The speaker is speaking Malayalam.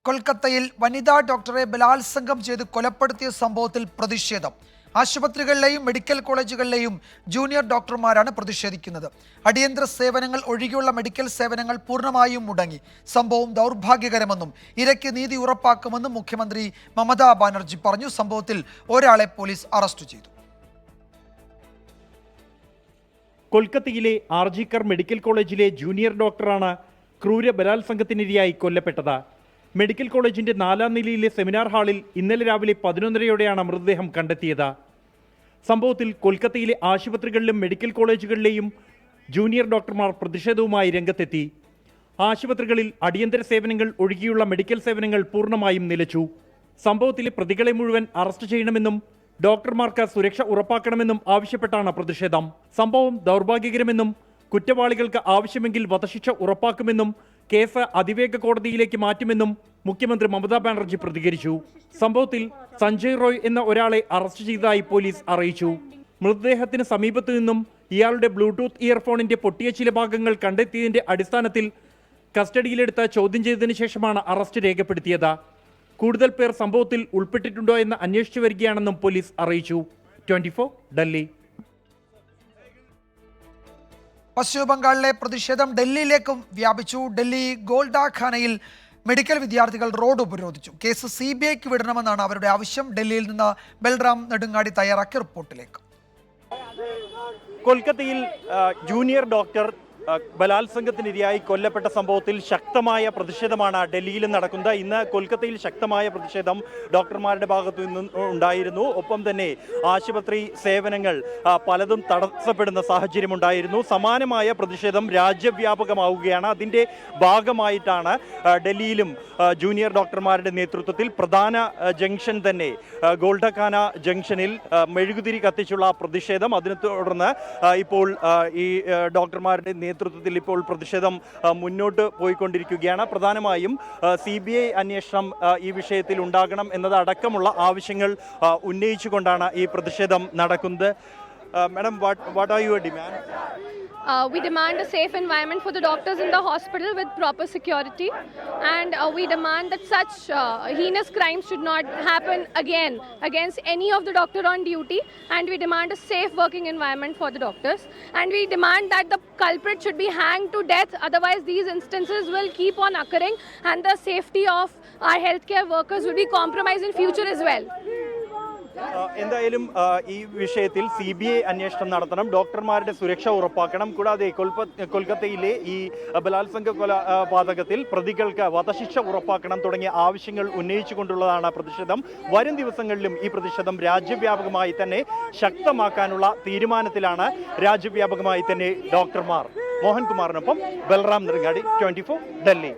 കൊൽക്കത്തയിൽ വനിതാ ഡോക്ടറെ ബലാത്സംഗം ചെയ്ത് കൊലപ്പെടുത്തിയ സംഭവത്തിൽ പ്രതിഷേധം. ആശുപത്രികളിലെയും മെഡിക്കൽ കോളേജുകളിലെയും ജൂനിയർ ഡോക്ടർമാരാണ് പ്രതിഷേധിക്കുന്നത്. അടിയന്തര സേവനങ്ങൾ ഒഴികെയുള്ള മെഡിക്കൽ സേവനങ്ങൾ പൂർണ്ണമായും മുടങ്ങി. സംഭവം ദൗർഭാഗ്യകരമെന്നും ഇരയ്ക്ക് നീതി ഉറപ്പാക്കുമെന്നും മുഖ്യമന്ത്രി മമതാ ബാനർജി പറഞ്ഞു. സംഭവത്തിൽ ഒരാളെ പോലീസ് അറസ്റ്റ് ചെയ്തു. കൊൽക്കത്തയിലെ ആർജിക്കർ മെഡിക്കൽ കോളേജിലെ ജൂനിയർ ഡോക്ടറാണ് ക്രൂര ബലാത്സംഗത്തിനിരയായി കൊല്ലപ്പെട്ടത്. മെഡിക്കൽ കോളേജിന്റെ 4ാം നിലയിലെ സെമിനാർ ഹാളിൽ ഇന്നലെ രാവിലെ 11:30യോടെയാണ് മൃതദേഹം കണ്ടെത്തിയത്. സംഭവത്തിൽ കൊൽക്കത്തയിലെ ആശുപത്രികളിലും മെഡിക്കൽ കോളേജുകളിലെയും ജൂനിയർ ഡോക്ടർമാർ പ്രതിഷേധവുമായി രംഗത്തെത്തി. ആശുപത്രികളിൽ അടിയന്തര സേവനങ്ങൾ ഒഴികെയുള്ള മെഡിക്കൽ സേവനങ്ങൾ പൂർണ്ണമായും നിലച്ചു. സംഭവത്തിലെ പ്രതികളെ മുഴുവൻ അറസ്റ്റ് ചെയ്യണമെന്നും ഡോക്ടർമാർക്ക് സുരക്ഷ ഉറപ്പാക്കണമെന്നും ആവശ്യപ്പെട്ടാണ് പ്രതിഷേധം. സംഭവം ദൗർഭാഗ്യകരമെന്നും കുറ്റവാളികൾക്ക് ആവശ്യമെങ്കിൽ വധശിക്ഷ ഉറപ്പാക്കുമെന്നും കേസ് അതിവേഗ കോടതിയിലേക്ക് മാറ്റുമെന്നും മുഖ്യമന്ത്രി മമതാ ബാനർജി പ്രതികരിച്ചു. സംഭവത്തിൽ സഞ്ജയ് റോയ് എന്ന ഒരാളെ അറസ്റ്റ് ചെയ്തതായി പോലീസ് അറിയിച്ചു. മൃതദേഹത്തിന് സമീപത്തു നിന്നും ഇയാളുടെ ബ്ലൂടൂത്ത് ഇയർഫോണിന്റെ പൊട്ടിയ ചില ഭാഗങ്ങൾ കണ്ടെത്തിയതിന്റെ അടിസ്ഥാനത്തിൽ കസ്റ്റഡിയിലെടുത്ത് ചോദ്യം ചെയ്തതിനു ശേഷമാണ് അറസ്റ്റ് രേഖപ്പെടുത്തിയത്. കൂടുതൽ പേർ സംഭവത്തിൽ ഉൾപ്പെട്ടിട്ടുണ്ടോ എന്ന് അന്വേഷിച്ചു വരികയാണെന്നും പോലീസ് അറിയിച്ചു. 24 ഡൽഹി. പശ്ചിമ ബംഗാളിലെ പ്രതിഷേധം ഡൽഹിയിലേക്കും വ്യാപിച്ചു. ഡൽഹി ഗോൾഡാഖാനയിൽ മെഡിക്കൽ വിദ്യാർത്ഥികൾ റോഡ് ഉപരോധിച്ചു. കേസ് CBIക്ക് വിടണമെന്നാണ് അവരുടെ ആവശ്യം. ഡൽഹിയിൽ നിന്ന് ബൽറാം നെടുങ്ങാടി തയ്യാറാക്കിയ റിപ്പോർട്ടിലേക്ക്. കൊൽക്കത്തയിൽ ജൂനിയർ ഡോക്ടർ ബലാത്സംഗത്തിനിരയായി കൊല്ലപ്പെട്ട സംഭവത്തിൽ ശക്തമായ പ്രതിഷേധമാണ് ഡൽഹിയിലും നടക്കുന്നത്. ഇന്ന് കൊൽക്കത്തയിൽ ശക്തമായ പ്രതിഷേധം ഡോക്ടർമാരുടെ ഭാഗത്തു നിന്നും ഉണ്ടായിരുന്നു. ഒപ്പം തന്നെ ആശുപത്രി സേവനങ്ങൾ പലതും തടസ്സപ്പെടുന്ന സാഹചര്യമുണ്ടായിരുന്നു. സമാനമായ പ്രതിഷേധം രാജ്യവ്യാപകമാവുകയാണ്. അതിൻ്റെ ഭാഗമായിട്ടാണ് ഡൽഹിയിലും ജൂനിയർ ഡോക്ടർമാരുടെ നേതൃത്വത്തിൽ പ്രധാന ജംഗ്ഷൻ തന്നെ ഗോൾഡഖാന ജംഗ്ഷനിൽ മെഴുകുതിരി കത്തിച്ചുള്ള പ്രതിഷേധം. അതിനെ തുടർന്ന് ഇപ്പോൾ ഈ ഡോക്ടർമാരുടെ നേതൃത്വത്തിൽ ഇപ്പോൾ പ്രതിഷേധം മുന്നോട്ട് പോയിക്കൊണ്ടിരിക്കുകയാണ്. പ്രധാനമായും CBI അന്വേഷണം ഈ വിഷയത്തിൽ ഉണ്ടാകണം എന്നതടക്കമുള്ള ആവശ്യങ്ങൾ ഉന്നയിച്ചുകൊണ്ടാണ് ഈ പ്രതിഷേധം നടക്കുന്നത്. Madam, what are your demands? We demand a safe environment for the doctors in the hospital with proper security, and we demand that such heinous crimes should not happen again against any of the doctor on duty, and we demand a safe working environment for the doctors, and we demand that the culprit should be hanged to death. Otherwise these instances will keep on occurring and the safety of our healthcare workers will be compromised in future as well. എന്തായാലും ഈ വിഷയത്തിൽ CBI അന്വേഷണം നടത്തണം, ഡോക്ടർമാരുടെ സുരക്ഷ ഉറപ്പാക്കണം. കൂടാതെ കൊൽക്കത്തയിലെ ഈ ബലാത്സംഗ കൊലപാതകത്തിൽ പ്രതികൾക്ക് വധശിക്ഷ ഉറപ്പാക്കണം തുടങ്ങിയ ആവശ്യങ്ങൾ ഉന്നയിച്ചുകൊണ്ടുള്ളതാണ് പ്രതിഷേധം. വരും ദിവസങ്ങളിലും ഈ പ്രതിഷേധം രാജ്യവ്യാപകമായി തന്നെ ശക്തമാക്കാനുള്ള തീരുമാനത്തിലാണ് രാജ്യവ്യാപകമായി തന്നെ ഡോക്ടർമാർ. മോഹൻകുമാറിനൊപ്പം ബൽറാം നെടുങ്ങാടി, 24 ഡൽഹി.